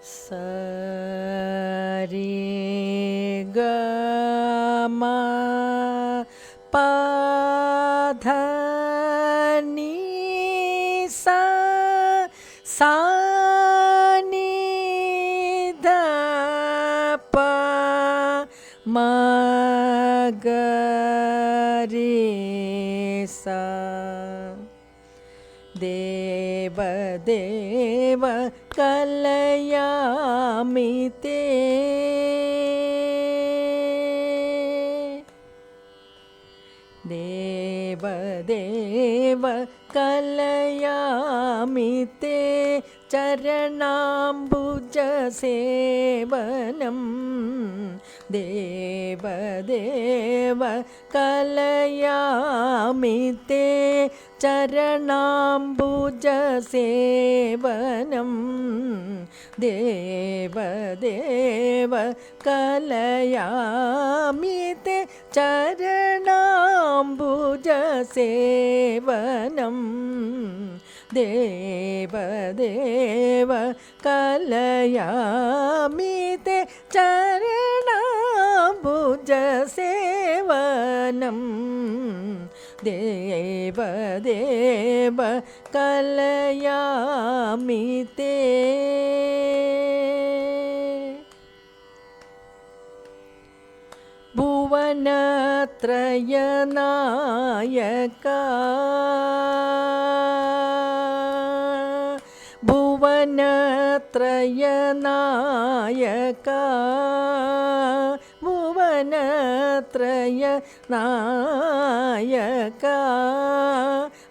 സരി ഗമ പ ധ നി സ സാ നി ധ പ മ ഗ രി സ. ദേവദേവ കലയാമി തേ ദേവദേവ കലയാമി തേ ചരണാംബുജസേവനം. ദേവദേവ കലയാമി തേ ചരണാംബുജസേവനം. ദേവദേവ കലയാമി തേ ചരണാംബുജസേവനം. ദേവദേവ കലയാമി തേ ചരണാംബുജസേവനം. ദേവദേവ കലയാമി തേ. ഭുവനത്രയനായക ഭുവനത്രയനായക ഭുവനത്രയനായക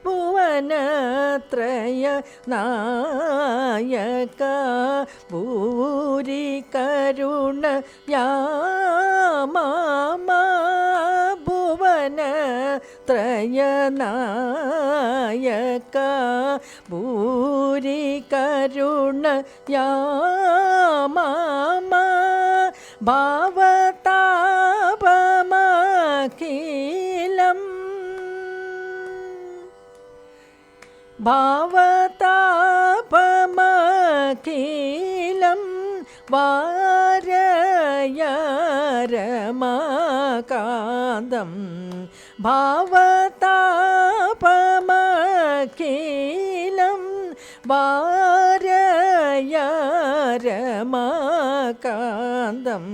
ഭുവനത്രയനായക ഭൂരി കരുണയാ മമ. ഭുവനത്രയനായക ഭൂരി കരുണയാ മമ. ഭാവതാപമഖിലം ഭാവതാപമഖിലം വാരയരമാകാന്തം. ഭാവതാപമഖിലം വാരയരമാകാന്തം.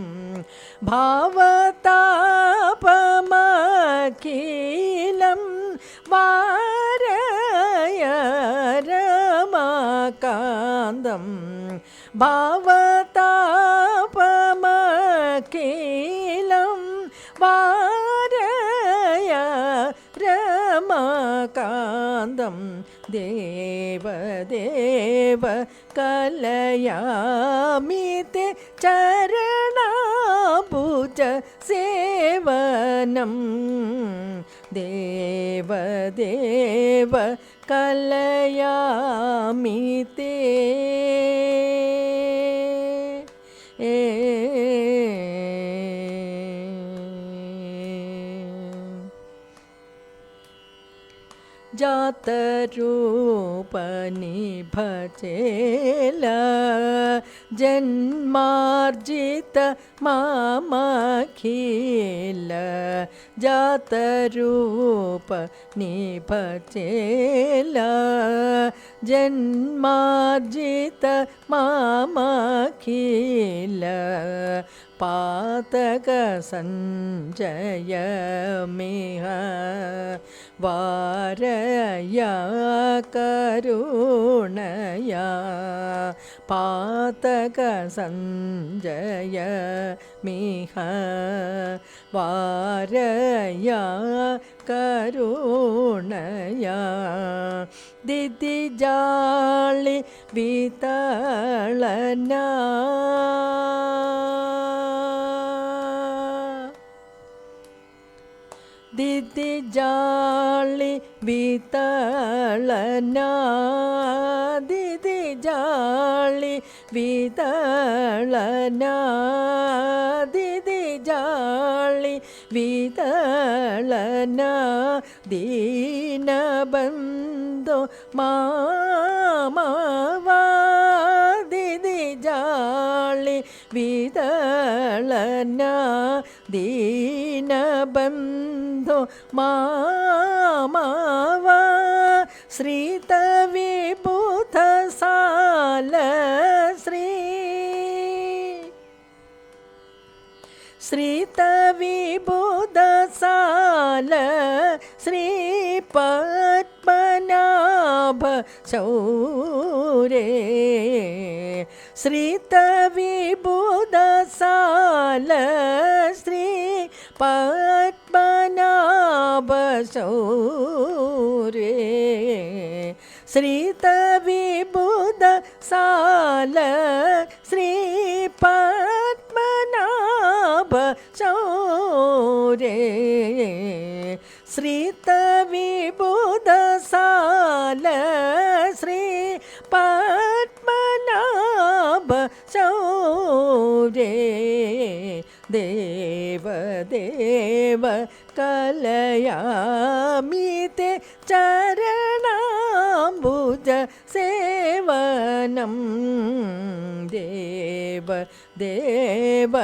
ഭാവതാപമഖിലം വാരയരമാകാന്തം. ഭാവതാപമഖിലം വാരയരമാകാന്തം. ദേവദേവ കലയാമി തേ ചരണാംബുജസേവനം. ദേവദേവ കലയാമി തേ. जातरूपनिभचेल जन्मार्जित मामखिल. जातरूपनिभचेल जन्मार्जित मामखिल. पातक संजयमिह वारया करुणया. पातक संजयमिह वारया करुणया. दिदिजाळि वितळना दिदिजाळि वितळना दिदिजाळि वितळना दिदिजाळि वितळना. दीनबन्धो मामवा दिदिजाळि വിതളന ദീനബന്ധോ മാമവ ശ്രീതവിഭൂത സാല ശ്രീതവിഭൂത സാല ശ്രീ പത്മനാഭ ശൗരേ ശ്രീതവിഭൂത സാല ശ്രീ പത്മനാഭ ശൗരേ ശ്രീതവിഭൂത സാല ശ്രീ പത്മനാഭ ശൗരേ ശ്രീതവിഭൂത സാല ശ്രീ പത്മനാഭ ശൗരേ ദേവദേവ കലയാമിതേ ചരണാംബുജ സേവനം ദേവദേവ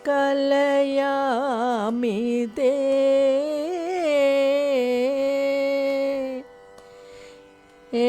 കലയാമിതേ ഏ